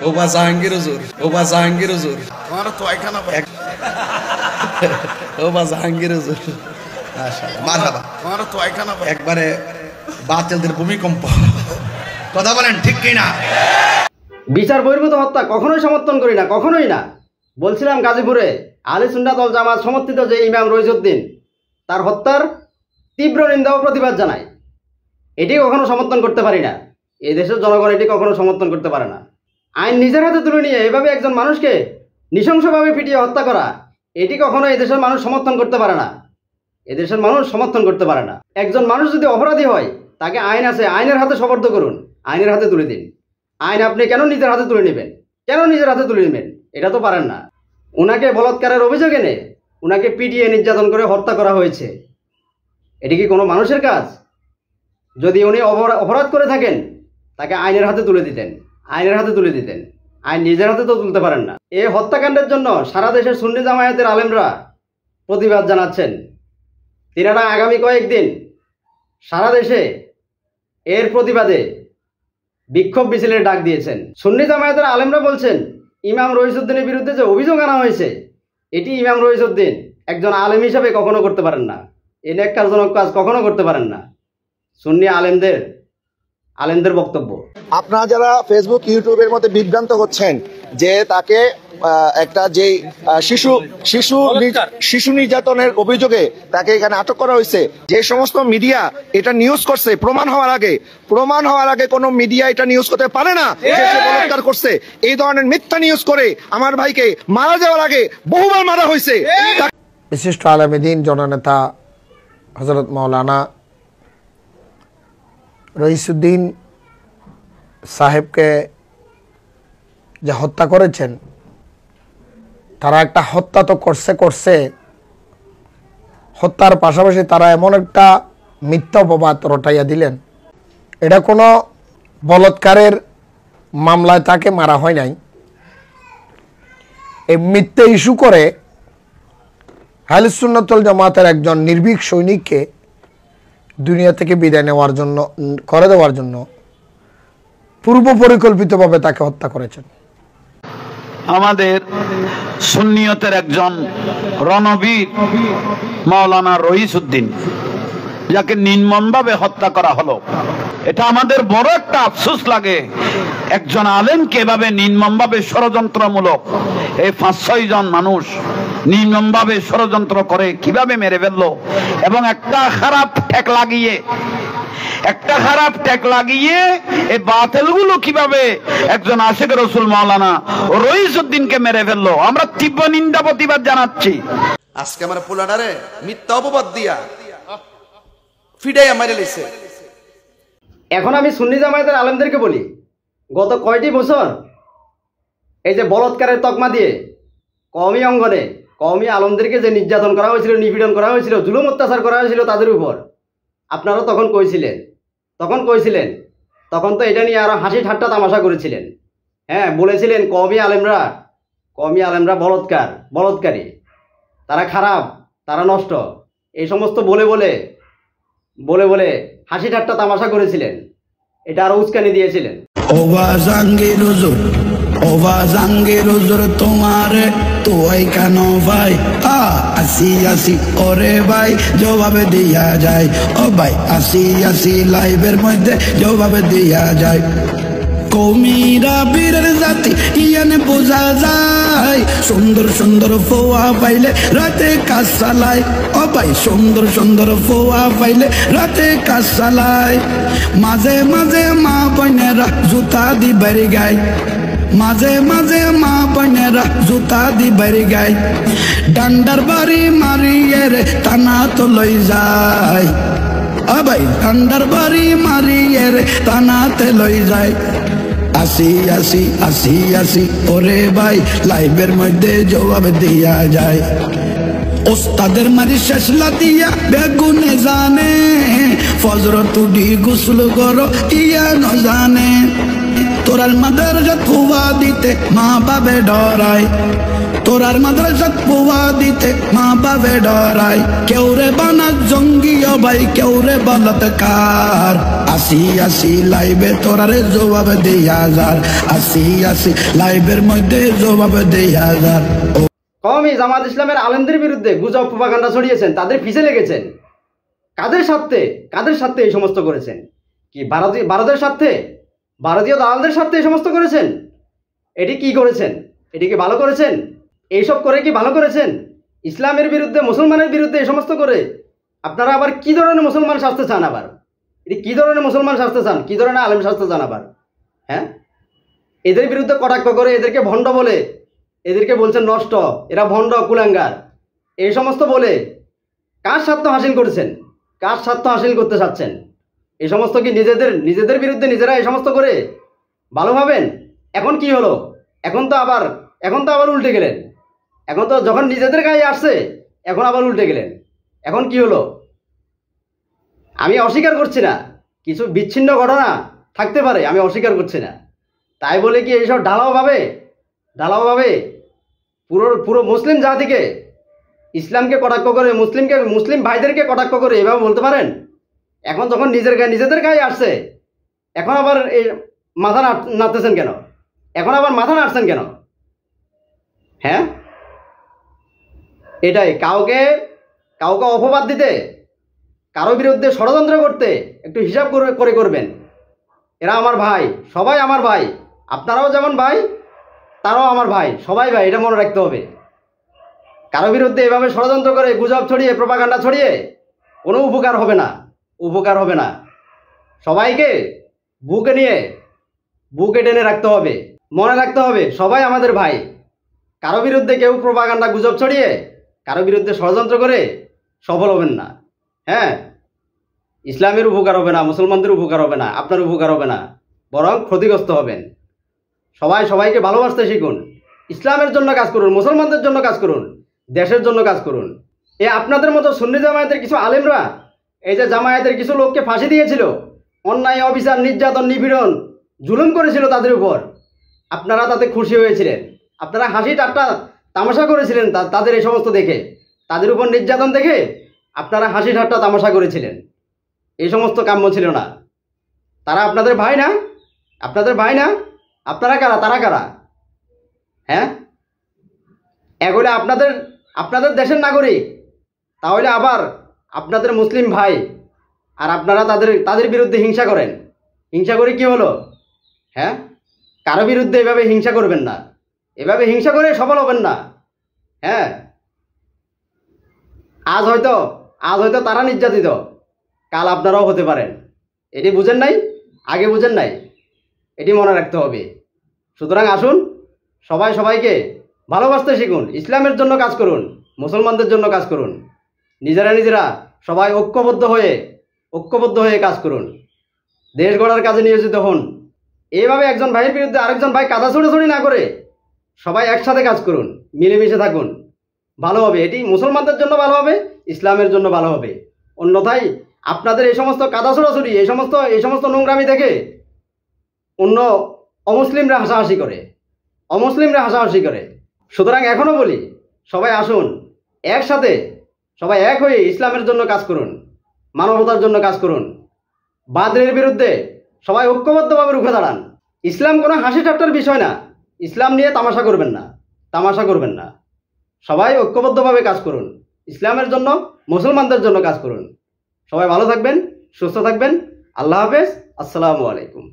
ওবা জাহাঙ্গীর হুজুর, ওবা জাহাঙ্গীর হুজুর, তোমার তো এখানে ওবা জাহাঙ্গীর হুজুর, মারহাবা, তোমার তো এখানে একবারে বাতিলদের ভূমিকম্প। কথা বলেন ঠিক কিনা? বিচার বহির্ভূত হত্যা কখনোই সমর্থন করি না, কখনোই না। বলছিলাম গাজীপুরে আহলে সুন্নাত ওয়াল জামাত সমর্থিত যে ইমাম রইজউদ্দিন, তার হত্যার তীব্র নিন্দা ও প্রতিবাদ জানাই। এটি কখনো সমর্থন করতে পারি না। এই দেশের জনগণ এটি কখনো সমর্থন করতে পারে না। আইন নিজের হাতে তুলে নিয়ে এভাবে একজন মানুষকে নৃশংসভাবে পিটিয়ে হত্যা করা, এটি কখনো এই দেশের মানুষ সমর্থন করতে পারে না। এদেশের মানুষ সমর্থন করতে পারে না। একজন মানুষ যদি অপরাধী হয়, তাকে আইন আছে, আইনের হাতে সোপর্দ করুন, আইনের হাতে তুলে দিন। আইন আপনি কেন নিজের হাতে তুলে নেবেন? কেন নিজের হাতে তুলে নেবেন? এটা তো পারেন না। উনাকে বলাৎকারের অভিযোগ এনে উনাকে পিটিয়ে নির্যাতন করে হত্যা করা হয়েছে। এটি কি কোনো মানুষের কাজ? যদি উনি অপরাধ করে থাকেন, তাকে আইনের হাতে তুলে দিতেন, আইনের হাতে তুলে দিতেন। আইন নিজের হাতে তো তুলতে পারেন না। এই হত্যাকাণ্ডের জন্য সারা দেশের সুন্নি জামায়াতের আলেমরা প্রতিবাদ জানাচ্ছেন। তিনারা আগামী কয়েকদিন সারা দেশে এর প্রতিবাদে বিক্ষোভ মিছিলের ডাক দিয়েছেন। সুন্নি জামায়াতের আলেমরা বলছেন, ইমাম রইজউদ্দিনের বিরুদ্ধে যে অভিযোগ আনা হয়েছে, এটি ইমাম রইজউদ্দিন একজন আলেম হিসাবে কখনো করতে পারেন না। এই ন্যাক্কারজনক কাজ কখনো করতে পারেন না। সুন্নি আলেমদের বক্তব্য। আপনারা যারা ফেসবুক ইউটিউবের মধ্যে বিভ্রান্ত হচ্ছেন যে তাকে একটা যে শিশু নির্যাতনের অভিযোগে তাকে এখানে আটক করা হয়েছে, যে সমস্ত মিডিয়া এটা নিউজ করছে, প্রমাণ হওয়ার আগে কোনো মিডিয়া এটা নিউজ করতে পারে না যে সে বলাৎকার করছে। এই ধরনের মিথ্যা নিউজ করে আমার ভাইকে মারা যাওয়ার আগে বহুবার মারা হয়েছে। বিশিষ্ট আলেমে দ্বীন জননেতা হযরত মাওলানা রইসউদ্দিন সাহেবকে যে হত্যা করেছেন, তারা একটা হত্যা তো করছে, হত্যার পাশাপাশি তারা এমন একটা মিথ্যা অপবাদ রটাইয়া দিলেন। এটা কোনো বলাৎকারের মামলায় তাকে মারা হয় নাই। এই মিথ্যে ইস্যু করে আহলে সুন্নাত ওয়াল জামাতের একজন নির্ভীক সৈনিককে দুনিয়া থেকে বিদায় করে দেওয়ার জন্য পূর্ব পরিকল্পিতভাবে তাকে হত্যা করেছেন। আমাদের সুন্নিয়তের একজন রণবীর মাওলানা রইসউদ্দিন, যাকে নির্মমভাবে হত্যা করা হলো, এটা আমাদের বড় একটা আফসোস লাগে। একজন আলেমকে এভাবে নির্মমভাবে ষড়যন্ত্রমূলক এই 5-6 জন মানুষ নির্মমভাবে ষড়যন্ত্র করে কিভাবে মেরে ফেললো, এবং একটা খারাপ ট্যাগ লাগিয়ে এই বাতিলগুলো কিভাবে একজন আশিক রাসূল মাওলানা রইসউদ্দিনকে মেরে ফেললো। আমরা তীব্র নিন্দা প্রতিবাদ জানাচ্ছি। আজকে আমার পোলাডারে মিথ্যা অপবাদ দিয়া ফিডাইয়া মারে লইছে। এখন আমি সুন্নি জামায়াতের আলেমদেরকে বলি, গত কয়টি বছর এই যে বলৎকারের তকমা দিয়ে কওমি অঙ্গনে কওমি আলেমদেরকে যে নির্যাতন করা হয়েছিল, নিপীড়ন করা হয়েছিল, জুলুম অত্যাচার করা হয়েছিল তাদের উপর, আপনারা তখন কইছিলেন, তখন তো এটা নিয়ে আরো হাসি ঠাট্টা তামাশা করেছিলেন। হ্যাঁ, বলেছিলেন কওমি আলেমরা বলৎকারী, তারা খারাপ, তারা নষ্ট, এই সমস্ত বলে বলে হাসি ঠাট্টা তামাশা করেছিলেন। এটা আরো উস্কানি দিয়েছিলেন। তোমারে তোই কেন ভাই আসি ওরে ভাই জবাবে দিয়া যায়। ও ভাই আসি লাইভের মধ্যে জবাবে দিয়া যায়। কৌমিরা বীরের জাতি ইয়ানে বোঝা যায়, সুন্দর ফোয়া পাইলে রাতে কাজ চালায়। ও ভাই সুন্দর ফোয়া পাইলে রাতে কাজ চালায়। মাঝে মা বোনেরা জুতা দি বাড়ি গায়, মাঝে মা বোনেরা জুতা দি বাড়ি গায়। ডান্ডার বাড়ি মারিয়ে রে টানা তো লই যায়। ও ভাই ডান্ডার বাড়ি মারিয়ে রে টানাতে লই যায়। আসি ওরে ভাই লাইভের মধ্যে জবাব দিয়া যায়। ওস্তাদের মারি শেষলা দিয়া বেগুনে জানে, ফজর তুডি গোসল করো ইয়া ন জানে। তোরার মাদ্রাসাত ফুয়া দিতে মা বাবে ডরায়, তোরার মাদ্রাসাত ফুয়া দিতে মা বাবে ডরায়। কেউ রে বানা জঙ্গি ও ভাই, কেউ রে বলৎকার। আসি আসি লাইভে তোরারে জবাব দিয়া যার, আসি আসি লাইভের মধ্যে জবাব দিয়া যার। কওমি জামাত ইসলামের আলেমদের বিরুদ্ধে গুজব প্রপাগান্ডা ছড়িয়েছেন, তাদের পিছে লেগেছেন। কাদের স্বার্থে এই সমস্ত করেছেন? কি ভারতের স্বার্থে, ভারতীয় দালালদের স্বার্থে এই সমস্ত করেছেন? এটি কি করেছেন? এটি কি ভালো করেছেন? এইসব করে কি ভালো করেছেন? ইসলামের বিরুদ্ধে, মুসলমানের বিরুদ্ধে এই সমস্ত করে আপনারা আবার কি ধরনের মুসলমান শাস্তে চান? আবার এটি কি ধরনের মুসলমান শাস্তে চান? কি ধরনের আলেম শাস্তে চান আবার? হ্যাঁ, এদের বিরুদ্ধে কটাক্ষ করে এদেরকে ভণ্ড বলে, এদেরকে বলছেন নষ্ট, এরা ভণ্ড, কুলাঙ্গার, এই সমস্ত বলে কার স্বার্থ হাসিল করছেন? কার স্বার্থ হাসিল করতে চাচ্ছেন? এই সমস্ত কি নিজেদের বিরুদ্ধে নিজেরা এই সমস্ত করে ভালো ভাবেন? এখন কি হলো? এখন তো আবার উল্টে গেলেন। এখন তো যখন নিজেদের গায়ে আসছে এখন আবার উল্টে গেলেন। এখন কি হলো? আমি অস্বীকার করছি না, কিছু বিচ্ছিন্ন ঘটনা থাকতে পারে, আমি অস্বীকার করছি না। তাই বলে কি এইসব ঢালাওভাবে পুরো মুসলিম জাতিকে, ইসলামকে কটাক্ষ করে, মুসলিম ভাইদেরকে কটাক্ষ করে এভাবে বলতে পারেন? এখন যখন নিজেদের গায়ে আসছে এখন আবার এই মাথা নাড়তেছেন কেন? এখন আবার মাথা নাড়ছেন কেন? হ্যাঁ, এটাই কাউকে অপবাদ দিতে, কারো বিরুদ্ধে ষড়যন্ত্র করতে একটু হিসাব করে করবেন। এরা আমার ভাই, সবাই আমার ভাই, আপনারাও যেমন ভাই, তারাও আমার ভাই, সবাই ভাই, এটা মনে রাখতে হবে। কারো বিরুদ্ধে এভাবে ষড়যন্ত্র করে গুজব ছড়িয়ে, প্রপাগান্ডা ছড়িয়ে কোনো উপকার হবে না। সবাইকে বুকে টেনে রাখতে হবে, মনে রাখতে হবে সবাই আমাদের ভাই। কারো বিরুদ্ধে কেউ প্রপাগান্ডা, গুজব ছড়িয়ে, কারো বিরুদ্ধে ষড়যন্ত্র করে সফল হবেন না। হ্যাঁ, ইসলামের উপকার হবে না, মুসলমানদের উপকার হবে না, আপনার উপকার হবে না, বরং ক্ষতিগ্রস্ত হবেন। সবাইকে ভালোবাসতে শিখুন, ইসলামের জন্য কাজ করুন, মুসলমানদের জন্য কাজ করুন, দেশের জন্য কাজ করুন। আপনাদের মতো সুন্নি জামায়াতের কিছু আলেমরা এই যে জামায়াতের কিছু লোককে ফাঁসি দিয়েছিল, অন্যায়, অবিচার, নির্যাতন, নিপীড়ন, জুলুম করেছিল তাদের উপর, আপনারা তাতে খুশি হয়েছিলেন, আপনারা হাসি ঠাট্টা তামাশা করেছিলেন তাদের এই সমস্ত দেখে, তাদের উপর নির্যাতন দেখে আপনারা হাসি ঠাট্টা তামাশা করেছিলেন। এই সমস্ত কাম্য ছিল না। তারা আপনাদের ভাই না? আপনারা কারা? তারা কারা? হ্যাঁ, এগুলো আপনাদের দেশের নাগরিক, তাহলে আবার আপনাদের মুসলিম ভাই, আর আপনারা তাদের বিরুদ্ধে হিংসা করেন। হিংসা করে কি হলো? হ্যাঁ, কারো বিরুদ্ধে এভাবে হিংসা করবেন না, এভাবে হিংসা করে সফল হবেন না। হ্যাঁ, আজ হয়তো তারা নির্যাতিত, কাল আপনারাও হতে পারেন। এটি বুঝেন নাই? আগে বুঝেন নাই? এটি মনে রাখতে হবে। সুতরাং আসুন, সবাইকে ভালোবাসতে শিখুন, ইসলামের জন্য কাজ করুন, মুসলমানদের জন্য কাজ করুন, নিজেরা সবাই ঐক্যবদ্ধ হয়ে কাজ করুন, দেশ গড়ার কাজে নিয়োজিত হন। এইভাবে একজন ভাইয়ের বিরুদ্ধে আরেকজন ভাই কাদা ছুড়ি না করে সবাই একসাথে কাজ করুন, মিলেমিশে থাকুন, ভালো হবে। এটি মুসলমানদের জন্য ভালো হবে, ইসলামের জন্য ভালো হবে। অন্যথায় আপনাদের এই সমস্ত কাদা ছোড়াছুড়ি, এই সমস্ত নোংরামি দেখে অন্য অমুসলিমরা হাসাহাসি করে। সুতরাং এখনো বলি, সবাই আসুন, একসাথে সবাই এক হয়ে ইসলামের জন্য কাজ করুন, মানবতার জন্য কাজ করুন। বাতিলের বিরুদ্ধে সবাই ঐক্যবদ্ধভাবে রুখে দাঁড়ান। ইসলাম কোনো হাসি ঠাট্টার বিষয় না, ইসলাম নিয়ে তামাশা করবেন না। সবাই ঐক্যবদ্ধভাবে কাজ করুন, ইসলামের জন্য, মুসলমানদের জন্য কাজ করুন। সবাই ভালো থাকবেন, সুস্থ থাকবেন। আল্লাহ হাফেজ, আসসালামু আলাইকুম।